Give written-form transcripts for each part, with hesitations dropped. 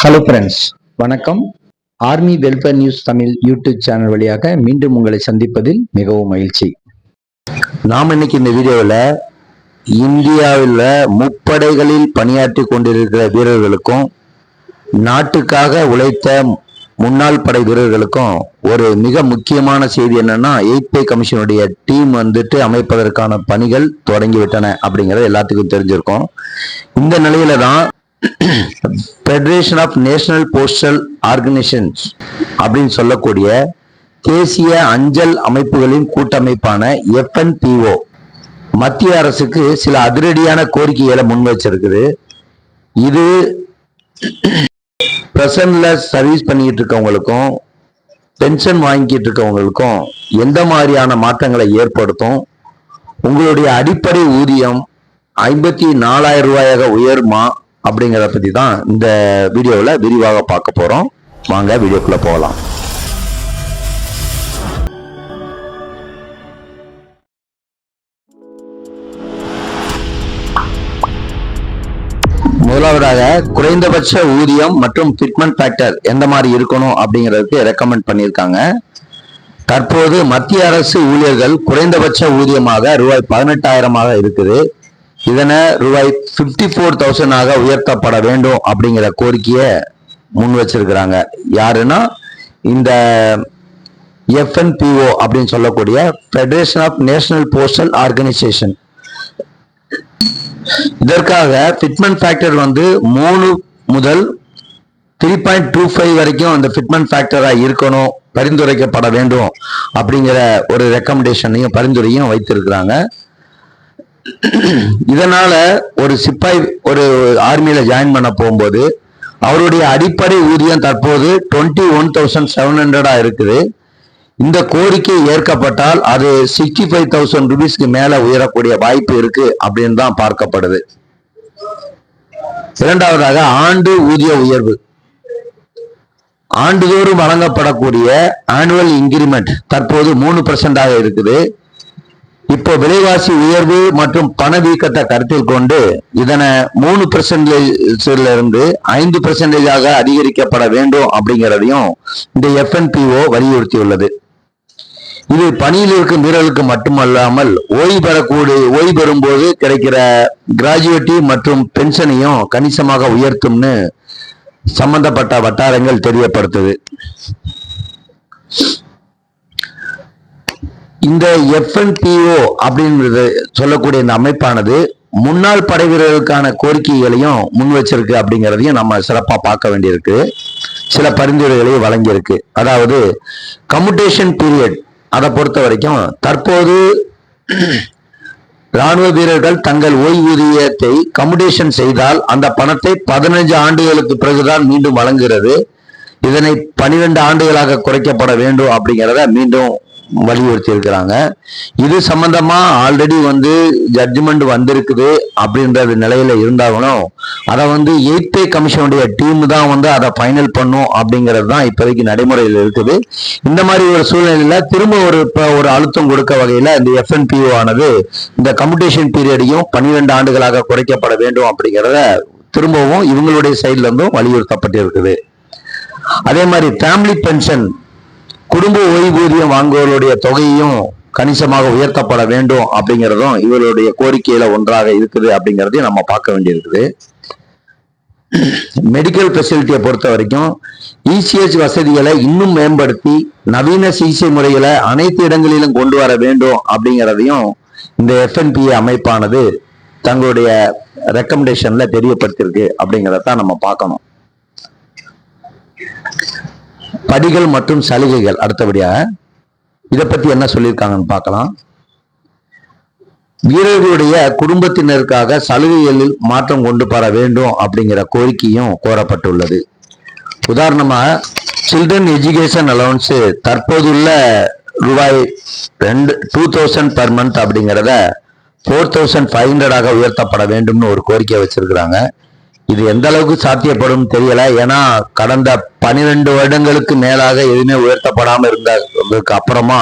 Hello friends, வணக்கம். Army welfare news Tamil YouTube channel வழியாக மீண்டும் உங்களை சந்திப்பதில் மிகவும் மகிழ்ச்சி. நாம் இன்னைக்கு இந்த வீடியோவில் இந்தியாவில் முப்படைகளில் பணியாற்றி கொண்டிருக்கிற வீரர்களுக்கும் நாட்டுக்காக உழைத்த முன்னாள் படை வீரர்களுக்கும் ஒரு மிக முக்கியமான செய்தி என்னன்னா, 8th பே கமிஷனுடைய டீம் அமைப்பதற்கான பணிகள் தொடங்கிவிட்டன அப்படிங்கிறது எல்லாத்துக்கும் தெரிஞ்சிருக்கும். இந்த நிலையில தான் federation of national postal organisations அப்படின்னு சொல்லக்கூடிய தேசிய அஞ்சல் அமைப்புகளின் கூட்டமைப்பான FNPO மத்திய அரசுக்கு சில அதிரடியான கோரிக்கைகளை முன் வச்சிருக்குது. இது பிரசன்ட்ல சர்வீஸ் பண்ணிட்டு இருக்கவங்களுக்கும் பென்ஷன் வாங்கிட்டு இருக்கவங்களுக்கும் எந்த மாதிரியான மாற்றங்களை ஏற்படுத்தும், உங்களுடைய அடிப்படை ஊதியம் 54,000 ரூபாயாக உயருமா அப்படிங்கிறத பத்தி தான் இந்த வீடியோவில் விரிவாக பார்க்க போறோம். வாங்க வீடியோக்குள்ள போகலாம். முதலாவதாக குறைந்தபட்ச ஊதியம் மற்றும் ஃபிட்மென்ட் ஃபேக்டர் எந்த மாதிரி இருக்கணும் அப்படிங்கிறதுக்கு ரெக்கமெண்ட் பண்ணியிருக்காங்க. தற்போது மத்திய அரசு ஊழியர்கள் குறைந்தபட்ச ஊதியமாக ரூபாய் 18,000 இருக்குது. இதனை ரூபாய் 54,000 உயர்த்தப்பட வேண்டும் அப்படிங்கிற கோரிக்கையை முன் வச்சிருக்கிறாங்க. யாருன்னா இந்த FNPO அப்படின்னு சொல்லக்கூடிய federation of national postal organisation. இதற்காக ஃபிட்மென்ட் ஃபேக்டர் 3 முதல் 3.25 வரைக்கும் அந்த ஃபிட்மென்ட் ஃபேக்டரா இருக்கணும், பரிந்துரைக்கப்பட வேண்டும் அப்படிங்கிற ஒரு ரெக்கமெண்டேஷனையும் பரிந்துரையும் வைத்திருக்கிறாங்க. இதனால ஒரு சிப்பாய் ஒரு ஆர்மியில ஜாயின் பண்ண போகும்போது அவருடைய அடிப்படை ஊதியம் தற்போது 21,700 இருக்குது. இந்த கோரிக்கை ஏற்கப்பட்டால் அது 65,000 ரூபீஸ்க்கு மேல உயரக்கூடிய வாய்ப்பு இருக்கு அப்படின்னு தான் பார்க்கப்படுது. இரண்டாவதாக ஆண்டு ஊதிய உயர்வு. ஆண்டுதோறும் வழங்கப்படக்கூடிய ஆனுவல் இன்கிரிமெண்ட் தற்போது 3% இருக்குது. இப்போ விலைவாசி உயர்வு மற்றும் பணவீக்கத்தை கருத்தில் கொண்டு இதனை 3% இருந்து 5% அதிகரிக்கப்பட வேண்டும் அப்படிங்கிறதையும் இந்த FNPO வலியுறுத்தியுள்ளது. இது பணியில் இருக்கும் வீரர்களுக்கு மட்டுமல்லாமல் ஓய்வு பெறும்போது கிடைக்கிற கிராஜுவேட்டி மற்றும் பென்ஷனையும் கணிசமாக உயர்த்தும்னு சம்பந்தப்பட்ட வட்டாரங்கள் தெரியப்படுத்துது. இந்த FNPO அப்படின்றது சொல்லக்கூடிய இந்த அமைப்பானது முன்னாள் படை வீரர்களுக்கான கோரிக்கைகளையும் முன் வச்சிருக்கு அப்படிங்கிறதையும் நம்ம சிறப்பா பார்க்க வேண்டியிருக்கு. சில பரிந்துரைகளையும் வழங்கியிருக்கு. அதாவது கம்யூட்டேஷன் பீரியட், அதை பொறுத்த வரைக்கும் தற்போது ராணுவ வீரர்கள் தங்கள் ஓய்வூதியத்தை கம்யூட்டேஷன் செய்தால் அந்த பணத்தை 15 ஆண்டுகளுக்கு பிறகுதான் மீண்டும் வழங்குகிறது. இதனை 12 ஆண்டுகளாக குறைக்கப்பட வேண்டும் அப்படிங்கிறத மீண்டும் வலியுறுத்தி இருக்கிறாங்க. இது சம்பந்தமா ஆல்ரெடி ஜட்ஜ்மெண்ட் வந்திருக்குது அப்படின்றது நிலையில இருந்தாலும் அதை 8th பே கமிஷனுடைய டீம் தான் அதை ஃபைனல் பண்ணும் அப்படிங்கிறது தான் இப்போதைக்கு நடைமுறையில் இருக்குது. இந்த மாதிரி ஒரு சூழ்நிலையில திரும்ப ஒரு அழுத்தம் கொடுக்க வகையில இந்த FNPO ஆனது இந்த கம்யூட்டேஷன் பீரியடையும் 12 ஆண்டுகளாக குறைக்கப்பட வேண்டும் அப்படிங்கிறத திரும்பவும் இவங்களுடைய சைட்ல இருந்தும் வலியுறுத்தப்பட்டிருக்குது. அதே மாதிரி ஃபேமிலி பென்ஷன், குடும்ப ஓய்வூதியம் வாங்குவவர்களுடைய தொகையையும் கணிசமாக உயர்த்தப்பட வேண்டும் அப்படிங்கிறதும் இவர்களுடைய கோரிக்கையில ஒன்றாக இருக்குது அப்படிங்கிறதையும் நம்ம பார்க்க வேண்டியிருக்குது. மெடிக்கல் ஃபெசிலிட்டியை பொறுத்த வரைக்கும் ECH வசதிகளை இன்னும் மேம்படுத்தி நவீன சிகிச்சை முறைகளை அனைத்து இடங்களிலும் கொண்டு வர வேண்டும் அப்படிங்கிறதையும் இந்த FNPO அமைப்பானது தங்களுடைய ரெக்கமெண்டேஷன்ல தெரியப்படுத்திருக்கு அப்படிங்கிறதான் நம்ம பார்க்கணும். படிகள் மற்றும் சலுகைகள் அடுத்தபடியாக இதை பத்தி என்ன சொல்லியிருக்காங்கன்னு பார்க்கலாம். வீரர்களுடைய குடும்பத்தினருக்காக சலுகைகளில் மாற்றம் கொண்டு வர வேண்டும் அப்படிங்கிற கோரிக்கையும் கோரப்பட்டுள்ளது. உதாரணமா சில்ட்ரன் எஜுகேஷன் அலவன்ஸ் தற்போதுள்ள ரூபாய் 2,000 பெர் மந்த் அப்படிங்கிறத 4,500 உயர்த்தப்பட வேண்டும்னு ஒரு கோரிக்கை வச்சிருக்கிறாங்க. இது எந்த அளவுக்கு சாத்தியப்படும் தெரியல. ஏன்னா கடந்த 12 வருடங்களுக்கு மேலாக எதுவுமே உயர்த்தப்படாம இருந்ததுக்கு அப்புறமா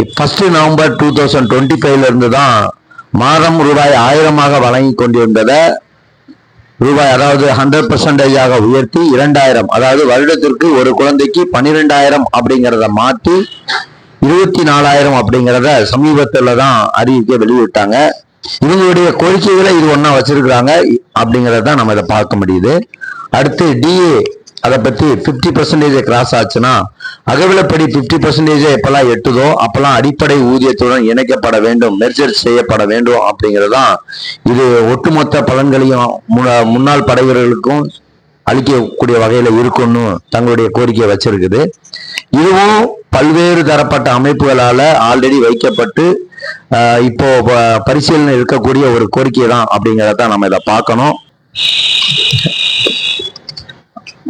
1 நவம்பர் 2025 இருந்து தான் மாதம் ரூபாய் 1000 வழங்கி கொண்டிருந்ததை ரூபாய், அதாவது 100% உயர்த்தி 2000, அதாவது வருடத்திற்கு ஒரு குழந்தைக்கு 12,000 அப்படிங்கிறத மாற்றி 24,000 அப்படிங்கிறத சமீபத்துல தான் அறிவிக்க வெளியிட்டாங்க. இவங்களுடைய கோரிக்கைகளை இது ஒண்ணா வச்சிருக்கிறாங்க அப்படிங்கறத நம்ம இதை பார்க்க முடியுது. அடுத்து டிஏ, அதை பத்தி 50% கிராஸ் ஆச்சுன்னா, அகவிலப்படி 50% எப்பெல்லாம் எட்டுதோ அப்பெல்லாம் அடிப்படை ஊதியத்துடன் இணைக்கப்பட வேண்டும், மெர்ஜர் செய்யப்பட வேண்டும் அப்படிங்கறதுதான் இது ஒட்டுமொத்த பலன்களையும் முன்னாள் படை வீரர்களுக்கும் அளிக்கக்கூடிய வகையில இருக்கும்னு தங்களுடைய கோரிக்கையை வச்சிருக்குது. இதுவும் பல்வேறு தரப்பட்ட அமைப்புகளால ஆல்ரெடி வைக்கப்பட்டு இப்போ பரிசீலனை இருக்கக்கூடிய ஒரு கோரிக்கை தான் அப்படிங்கிறத நம்ம இதை பார்க்கணும்.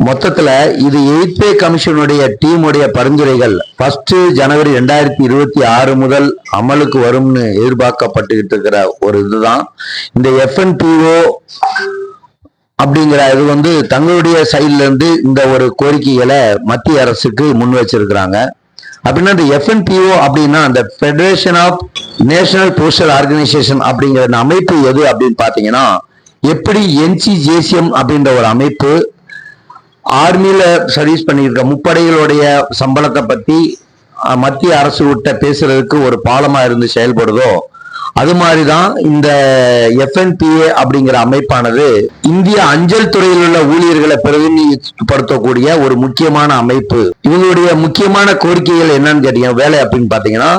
மொத்தத்துல இது 8th பே கமிஷனுடைய டீமுடைய பரிந்துரைகள் 1 ஜனவரி 2026 முதல் அமலுக்கு வரும்னு எதிர்பார்க்கப்பட்டுக்கிட்டு இருக்கிற ஒரு இதுதான் இந்த FNPO அப்படிங்கிற இது வந்து தங்களுடைய சைட்ல இருந்து இந்த ஒரு கோரிக்கைகளை மத்திய அரசுக்கு முன் வச்சிருக்கிறாங்க. அப்படின்னா இந்த FNPO அப்படின்னா அந்த federation of national postal organisation அப்படிங்கிற அமைப்பு எது அப்படின்னு பாத்தீங்கன்னா, எப்படி NCJCM அப்படின்ற ஒரு அமைப்பு ஆர்மியில சர்வீஸ் பண்ணியிருக்க முப்படைகளுடைய சம்பளத்தை பத்தி மத்திய அரசு விட்ட பேசுறதுக்கு ஒரு பாலமா இருந்து செயல்படுதோ, அது மாதிரிதான் இந்த FNPA அப்படிங்கிற அமைப்பானது இந்திய அஞ்சல் துறையில் உள்ள ஊழியர்களை பிரதிநிதிப்படுத்தக்கூடிய ஒரு முக்கியமான அமைப்பு. இவங்களுடைய முக்கியமான கோரிக்கைகள் என்னன்னு கேட்டீங்க, வேலை அப்படின்னு பாத்தீங்கன்னா,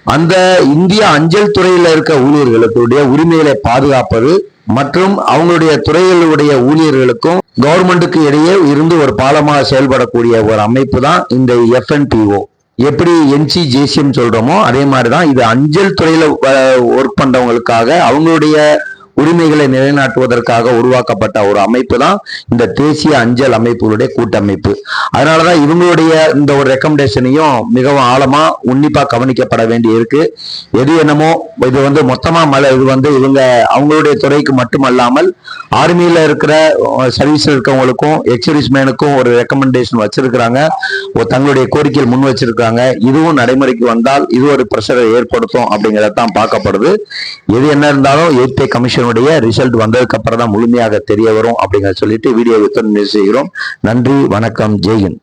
அந்த இந்திய அஞ்சல் துறையில இருக்க ஊழியர்களுடைய உரிமைகளை பாதுகாப்பது மற்றும் அவங்களுடைய துறைகளுடைய ஊழியர்களுக்கும் கவர்மெண்ட்டுக்கு இடையே இருந்து ஒரு பாலமாக செயல்படக்கூடிய ஒரு அமைப்பு தான் இந்த FNPO. எப்படி NCJCM சொல்றோமோ அதே மாதிரிதான் இது அஞ்சல் துறையில ஒர்க் பண்றவங்களுக்காக அவங்களுடைய உரிமைகளை நிலைநாட்டுவதற்காக உருவாக்கப்பட்ட ஒரு அமைப்பு தான் இந்த தேசிய அஞ்சல் அமைப்புகளுடைய கூட்டமைப்பு. அதனாலதான் இவங்களுடைய இந்த ஒரு ரெக்கமெண்டேஷனையும் மிகவும் ஆழமா உன்னிப்பா கவனிக்கப்பட வேண்டி இருக்கு. எது என்னமோ இது வந்து மொத்தமா இது வந்து இவங்க அவங்களுடைய துறைக்கு மட்டுமல்லாமல் ஆர்மியில இருக்கிற சர்வீஸ்ல இருக்கவங்களுக்கும் எக்ஸர்வீஸ் மேனுக்கும் ஒரு ரெக்கமெண்டேஷன் வச்சிருக்கிறாங்க, தங்களுடைய கோரிக்கையில் முன் வச்சிருக்காங்க. இதுவும் நடைமுறைக்கு வந்தால் இது ஒரு பிரஷரை ஏற்படுத்தும் அப்படிங்கறதான் பார்க்கப்படுது. எது என்ன இருந்தாலும் 8th பே கமிஷன் ரிசல்ட் வந்ததுக்கு அப்புறம் தான் முழுமையாக தெரிய வரும் அப்படிங்கிற சொல்லிட்டு வீடியோவை நிறைவு செய்கிறோம். நன்றி, வணக்கம், ஜெய் ஹிந்த்.